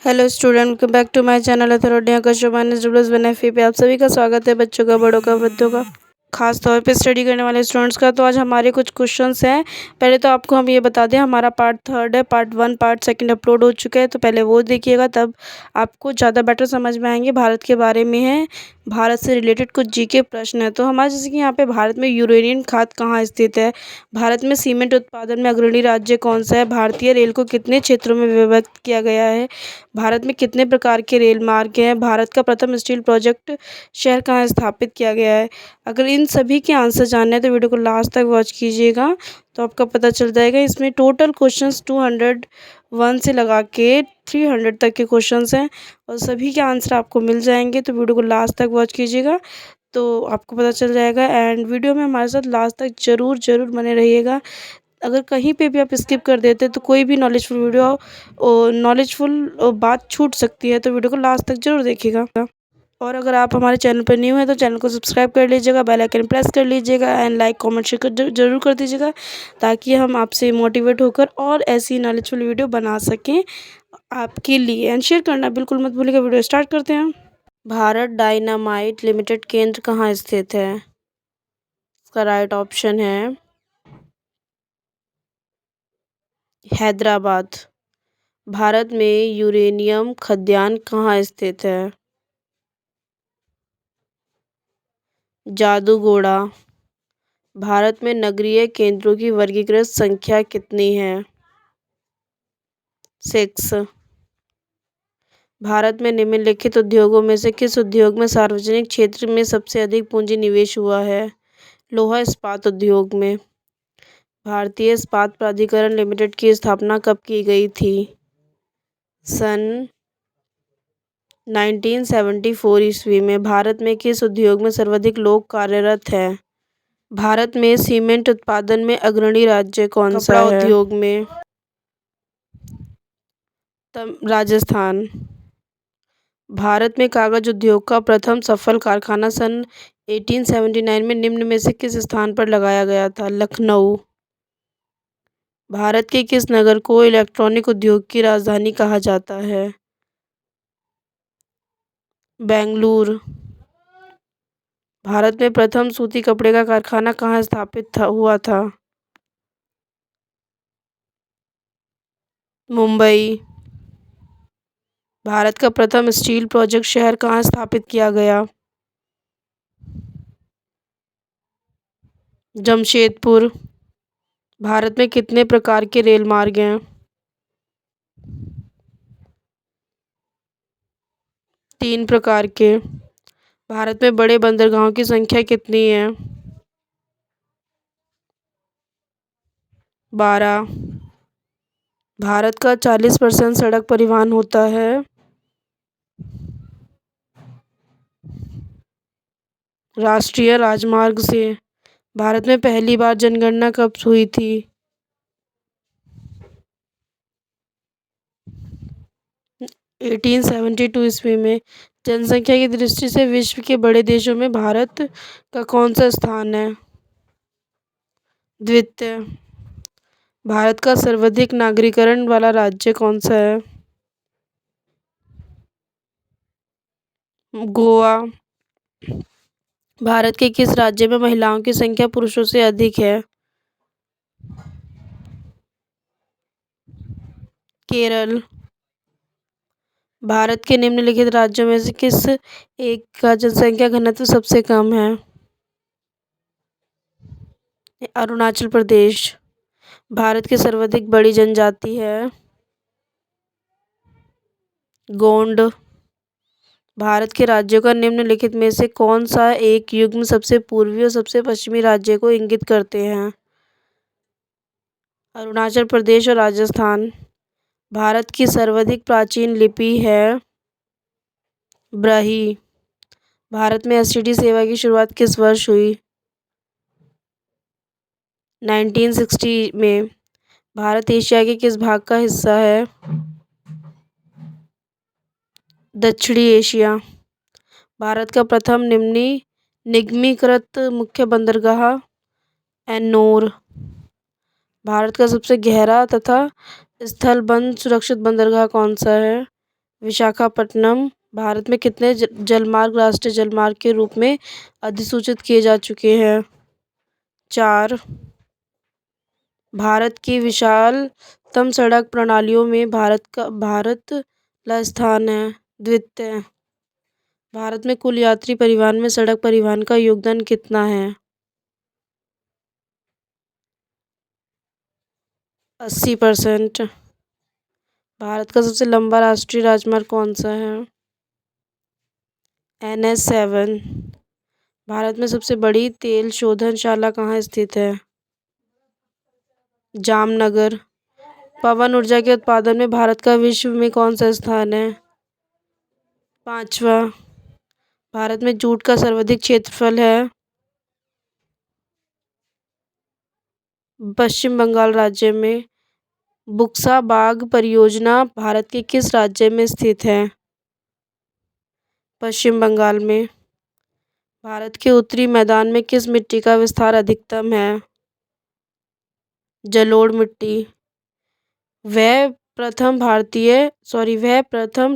Hello student, welcome back to my channel authority का शोभान पे आप सभी का स्वागत है। बच्चों का, बड़ों का, वृद्धों का, खास तौर पे स्टडी करने वाले स्टूडेंट्स का। तो आज हमारे कुछ क्वेश्चंस हैं। पहले तो आपको हम ये बता दें, हमारा पार्ट 3 है, पार्ट 1 पार्ट 2 अपलोड हो चुके हैं। तो पहले वो देखिएगा, तब आपको ज़्यादा बेटर समझ में आएंगे। भारत के बारे में है, भारत से रिलेटेड कुछ जीके प्रश्न है। तो हमारे जैसे कि यहाँ पे भारत में यूरेनियम खाद कहाँ स्थित है, भारत में सीमेंट उत्पादन में अग्रणी राज्य कौन सा है, भारतीय रेल को कितने क्षेत्रों में विभक्त किया गया है, भारत में कितने प्रकार के रेल मार्ग हैं, भारत का प्रथम स्टील प्रोजेक्ट शहर कहाँ स्थापित किया गया है। अगर इन सभी के आंसर जानने हैं तो वीडियो को लास्ट तक वॉच कीजिएगा, तो आपका पता चल जाएगा। इसमें टोटल क्वेश्चंस 201 से लगा के 300 तक के क्वेश्चंस हैं और सभी के आंसर आपको मिल जाएंगे। तो वीडियो को लास्ट तक वॉच कीजिएगा तो आपको पता चल जाएगा। एंड वीडियो में हमारे साथ लास्ट तक ज़रूर बने रहिएगा। अगर कहीं पे भी आप स्किप कर देते तो कोई भी नॉलेजफुल वीडियो और नॉलेजफुल बात छूट सकती है। तो वीडियो को लास्ट तक ज़रूर देखिएगा। और अगर आप हमारे चैनल पर न्यू हैं तो चैनल को सब्सक्राइब कर लीजिएगा, बेल आइकन प्रेस कर लीजिएगा एंड लाइक कमेंट शेयर जरूर कर दीजिएगा, ताकि हम आपसे मोटिवेट होकर और ऐसी नॉलेजफुल वीडियो बना सकें आपके लिए। एंड शेयर करना बिल्कुल मत भूलिएगा। वीडियो स्टार्ट करते हैं। भारत डायनामाइट लिमिटेड केंद्र कहाँ स्थित है? इसका राइट ऑप्शन है हैदराबाद। भारत में यूरेनियम खदान कहाँ स्थित है? जादूगोड़ा। भारत में नगरीय केंद्रों की वर्गीकृत संख्या कितनी है? 6। भारत में निम्नलिखित उद्योगों में से किस उद्योग में सार्वजनिक क्षेत्र में सबसे अधिक पूंजी निवेश हुआ है? लोहा इस्पात उद्योग में। भारतीय इस्पात प्राधिकरण लिमिटेड की स्थापना कब की गई थी? सन 1974 ईस्वी में। भारत में किस उद्योग में सर्वाधिक लोग कार्यरत हैं? भारत में सीमेंट उत्पादन में अग्रणी राज्य कौन सा है? उद्योग में राजस्थान। भारत में कागज उद्योग का प्रथम सफल कारखाना सन 1879 में निम्न में से किस स्थान पर लगाया गया था? लखनऊ। भारत के किस नगर को इलेक्ट्रॉनिक उद्योग की राजधानी कहा जाता है? बेंगलुरु। भारत में प्रथम सूती कपड़े का कारखाना कहाँ स्थापित हुआ था? मुंबई। भारत का प्रथम स्टील प्रोजेक्ट शहर कहाँ स्थापित किया गया? जमशेदपुर। भारत में कितने प्रकार के रेल मार्ग हैं? 3 प्रकार के। भारत में बड़े बंदरगाहों की संख्या कितनी है? 12। भारत का 40% सड़क परिवहन होता है। राष्ट्रीय राजमार्ग से। भारत में पहली बार जनगणना कब हुई थी? 1872 ईस्वी में। जनसंख्या की दृष्टि से विश्व के बड़े देशों में भारत का कौन सा स्थान है? द्वितीय। भारत का सर्वाधिक नागरिकरण वाला राज्य कौन सा है? गोवा। भारत के किस राज्य में महिलाओं की संख्या पुरुषों से अधिक है? केरल। भारत के निम्नलिखित राज्यों में से किस एक का जनसंख्या घनत्व सबसे कम है? अरुणाचल प्रदेश। भारत की सर्वाधिक बड़ी जनजाति है गोंड। भारत के राज्यों का निम्नलिखित में से कौन सा एक युग्म सबसे पूर्वी और सबसे पश्चिमी राज्य को इंगित करते हैं? अरुणाचल प्रदेश और राजस्थान। भारत की सर्वाधिक प्राचीन लिपि है ब्राह्मी। भारत में एसटीडी सेवा की शुरुआत किस वर्ष हुई? 1960 में। भारत एशिया के किस भाग का हिस्सा है? दक्षिणी एशिया। भारत का प्रथम निगमीकृत मुख्य बंदरगाह एन्नोर। भारत का सबसे गहरा तथा स्थलबंध सुरक्षित बंदरगाह कौन सा है? विशाखापट्टनम भारत में कितने जलमार्ग राष्ट्रीय जलमार्ग के रूप में अधिसूचित किए जा चुके हैं? 4। भारत की विशालतम सड़क प्रणालियों में भारत का स्थान है द्वितीय। भारत में कुल यात्री परिवहन में सड़क परिवहन का योगदान कितना है? 80%। भारत का सबसे लंबा राष्ट्रीय राजमार्ग कौन सा है? NH7। भारत में सबसे बड़ी तेल शोधनशाला कहाँ स्थित है? जामनगर। पवन ऊर्जा के उत्पादन में भारत का विश्व में कौन सा स्थान है? 5वां। भारत में जूट का सर्वाधिक क्षेत्रफल है? पश्चिम बंगाल राज्य में। बुक्सा बाग परियोजना भारत के किस राज्य में स्थित है? पश्चिम बंगाल में। भारत के उत्तरी मैदान में किस मिट्टी का विस्तार अधिकतम है? जलोढ़ मिट्टी। वह प्रथम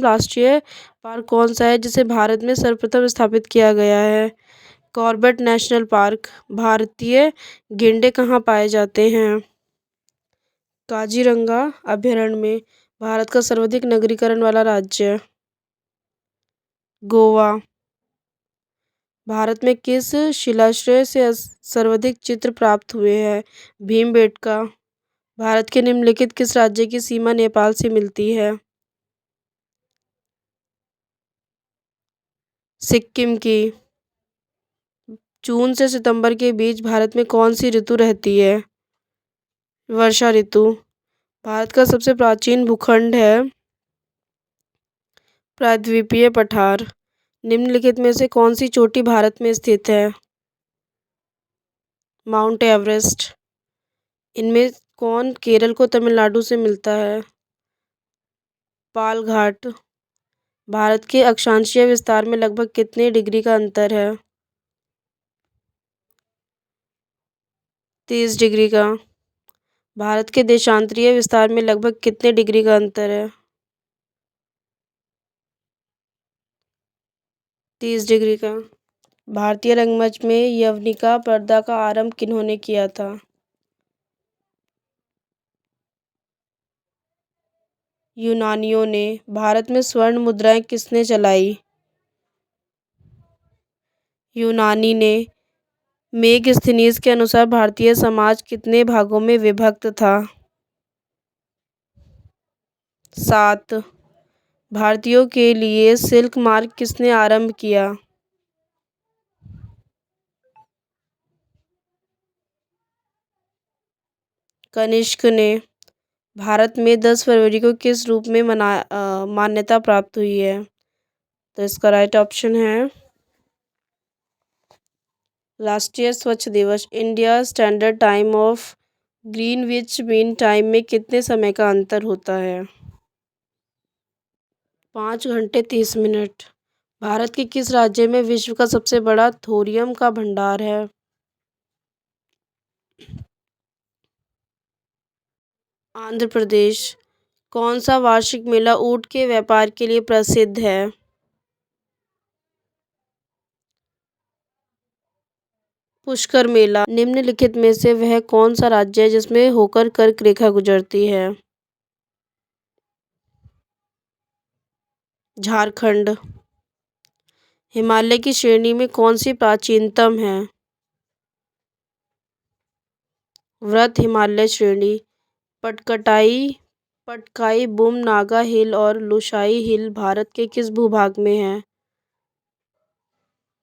राष्ट्रीय पार्क कौन सा है जिसे भारत में सर्वप्रथम स्थापित किया गया है? Corbett national park. भारतीय गेंडे कहाँ पाए जाते हैं? काजीरंगा अभयारण्य में। भारत का सर्वाधिक नगरीकरण वाला राज्य? गोवा। भारत में किस शिलाश्रय से सर्वाधिक चित्र प्राप्त हुए हैं? भीमबेटका। भारत के निम्नलिखित किस राज्य की सीमा नेपाल से मिलती है? सिक्किम की। जून से सितंबर के बीच भारत में कौन सी ऋतु रहती है? वर्षा ऋतु। भारत का सबसे प्राचीन भूखंड है? प्रायद्वीपीय पठार। निम्नलिखित में से कौन सी चोटी भारत में स्थित है? Mount Everest. इनमें कौन केरल को तमिलनाडु से मिलता है? पाल घाट। भारत के अक्षांशीय विस्तार में लगभग कितने डिग्री का अंतर है? 30 डिग्री का। भारत के देशांतरीय विस्तार में लगभग कितने डिग्री का अंतर है? 30 डिग्री का। भारतीय रंगमंच में यवनिका पर्दा का आरंभ किन्होंने किया था? यूनानियों ने। भारत में स्वर्ण मुद्राएं किसने चलाई? यूनानी ने। मेगस्थनीज के अनुसार भारतीय समाज कितने भागों में विभक्त था? 7। भारतीयों के लिए सिल्क मार्ग किसने आरंभ किया? कनिष्क ने। भारत में 10 फरवरी को किस रूप में मान्यता प्राप्त हुई है? तो इसका राइट ऑप्शन है राष्ट्रीय स्वच्छ दिवस। India standard time of Greenwich mean time में कितने समय का अंतर होता है? 5 घंटे 30 मिनट। भारत के किस राज्य में विश्व का सबसे बड़ा थोरियम का भंडार है? आंध्र प्रदेश। कौन सा वार्षिक मेला ऊंट के व्यापार के लिए प्रसिद्ध है? पुष्कर मेला। निम्नलिखित में से वह कौन सा राज्य है जिसमें होकर कर्क रेखा गुजरती है? झारखंड। हिमालय की श्रेणी में कौन सी प्राचीनतम है? वृहत हिमालय श्रेणी। पटकाई बुम नागा हिल और लुसाई हिल भारत के किस भूभाग में है?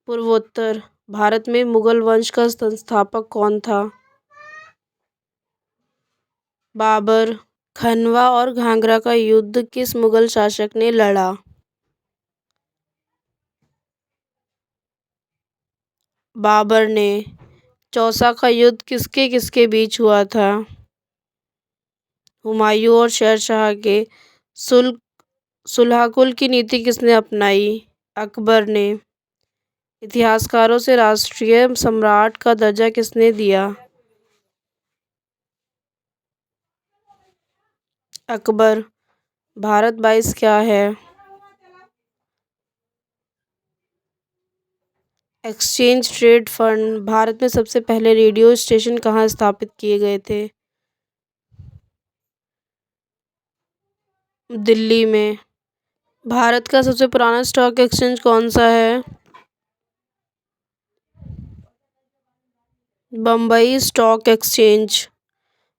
पूर्वोत्तर। भारत में मुगल वंश का संस्थापक कौन था? बाबर। खनवा और घाघरा का युद्ध किस मुगल शासक ने लड़ा? बाबर ने। चौसा का युद्ध किसके किसके बीच हुआ था? हुमायूं और शेरशाह के। सुलहकुल की नीति किसने अपनाई? अकबर ने। इतिहासकारों से राष्ट्रीय सम्राट का दर्जा किसने दिया? अकबर। भारत 22 क्या है? Exchange trade fund. भारत में सबसे पहले रेडियो स्टेशन कहाँ स्थापित किए गए थे? दिल्ली में। भारत का सबसे पुराना स्टॉक एक्सचेंज कौन सा है? Bombay stock exchange.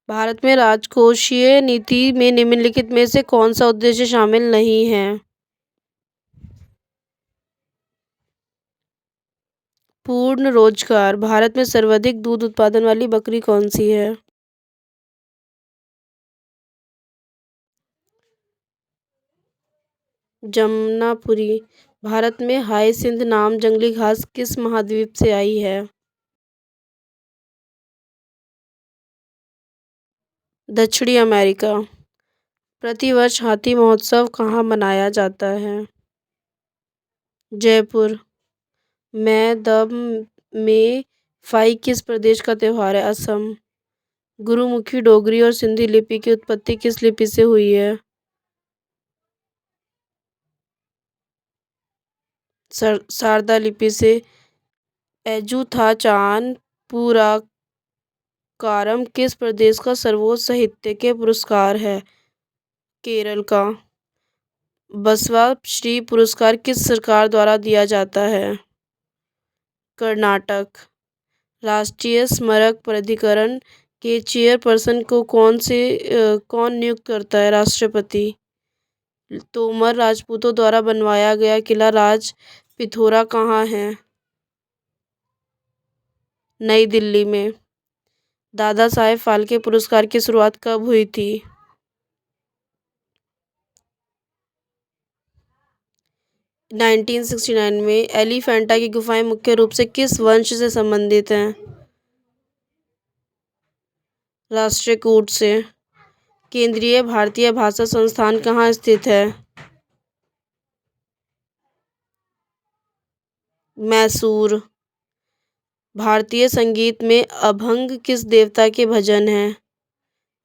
भारत में राजकोषीय नीति में निम्नलिखित में से कौन सा उद्देश्य शामिल नहीं है? पूर्ण रोजगार। भारत में सर्वाधिक दूध उत्पादन वाली बकरी कौन सी है? जमनापुरी। भारत में हाइसिंथ नाम जंगली घास किस महाद्वीप से आई है? दक्षिणी अमेरिका। प्रतिवर्ष हाथी महोत्सव कहाँ मनाया जाता है? जयपुर में। दम में फाई किस प्रदेश का त्योहार है? असम। गुरुमुखी डोगरी और सिंधी लिपि की उत्पत्ति किस लिपि से हुई है? शारदा लिपि से। एजुथाचान पुरस्कारम किस प्रदेश का सर्वोच्च साहित्य के पुरस्कार है? केरल का। बसवा श्री पुरस्कार किस सरकार द्वारा दिया जाता है? कर्नाटक। राष्ट्रीय स्मारक प्राधिकरण के चेयरपर्सन को कौन नियुक्त करता है? राष्ट्रपति। तोमर राजपूतों द्वारा बनवाया गया किला राज पिथौरा कहाँ है? नई दिल्ली में। दादा साहेब फाल्के पुरस्कार की शुरुआत कब हुई थी? 1969 में। एलिफेंटा की गुफाएं मुख्य रूप से किस वंश से संबंधित हैं? राष्ट्रकूट से। केंद्रीय भारतीय भाषा संस्थान कहाँ स्थित है? मैसूर। भारतीय संगीत में अभंग किस देवता के भजन हैं?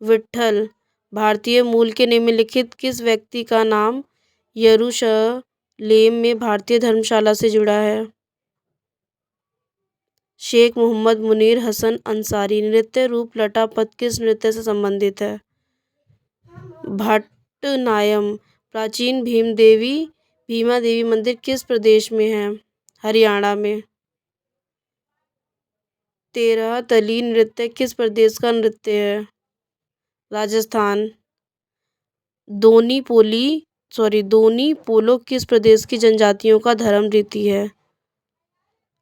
विट्ठल। भारतीय मूल के निम्नलिखित किस व्यक्ति का नाम यरूशलेम में भारतीय धर्मशाला से जुड़ा है? शेख मोहम्मद मुनीर हसन अंसारी। नृत्य रूप लटापट किस नृत्य से संबंधित है? भट्टनायम। प्राचीन भीमा देवी मंदिर किस प्रदेश में है? हरियाणा में। 13 तली नृत्य किस प्रदेश का नृत्य है? राजस्थान। दोनी पोलो किस प्रदेश की जनजातियों का धर्म रीति है?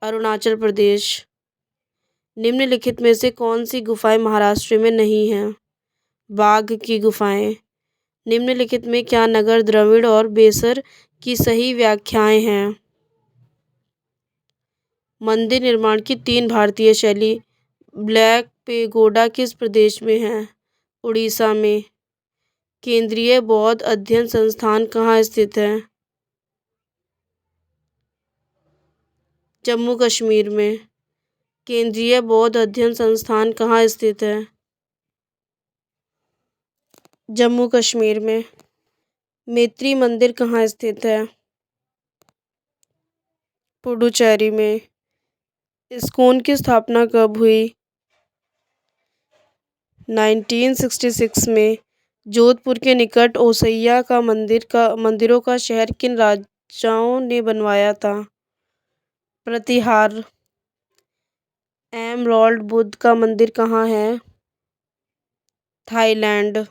अरुणाचल प्रदेश। निम्नलिखित में से कौन सी गुफाएं महाराष्ट्र में नहीं हैं? बाघ की गुफाएं। निम्नलिखित में क्या नगर द्रविड़ और बेसर की सही व्याख्याएं हैं? मंदिर निर्माण की 3 भारतीय शैली। ब्लैक पेगोडा किस प्रदेश में है? उड़ीसा में। केंद्रीय बौद्ध अध्ययन संस्थान कहाँ स्थित है? जम्मू कश्मीर में। केंद्रीय बौद्ध अध्ययन संस्थान कहाँ स्थित है? जम्मू कश्मीर में। मैत्री मंदिर कहाँ स्थित है? पुडुचेरी में। इस्कॉन की स्थापना कब हुई? 1966 में। जोधपुर के निकट ओसैया का मंदिरों का शहर किन राजाओं ने बनवाया था? प्रतिहार। एमराल्ड बुद्ध का मंदिर कहाँ है? थाईलैंड।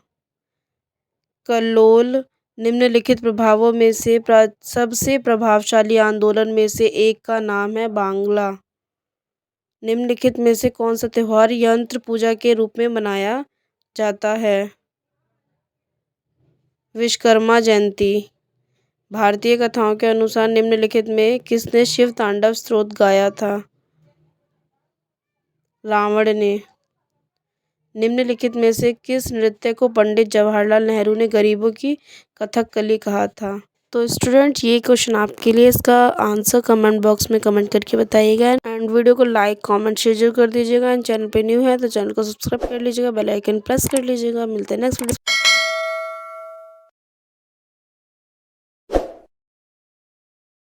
कल्लोल। निम्नलिखित प्रभावों में से सबसे प्रभावशाली आंदोलन में से एक का नाम है बांग्ला। निम्नलिखित में से कौन सा त्योहार यंत्र पूजा के रूप में मनाया जाता है? विश्वकर्मा जयंती। भारतीय कथाओं के अनुसार निम्नलिखित में किसने शिव तांडव स्तोत्र गाया था? रावण ने। निम्नलिखित में से किस नृत्य को पंडित जवाहरलाल नेहरू ने गरीबों की कथकली कहा था? तो स्टूडेंट ये क्वेश्चन आपके लिए, इसका आंसर कमेंट बॉक्स में कमेंट करके बताइएगा एंड वीडियो को लाइक कमेंट शेयर जरूर कर दीजिएगा एंड चैनल पे न्यू है तो चैनल को सब्सक्राइब कर लीजिएगा, बेल आइकन प्रेस कर लीजिएगा। मिलते हैं नेक्स्ट वीडियो।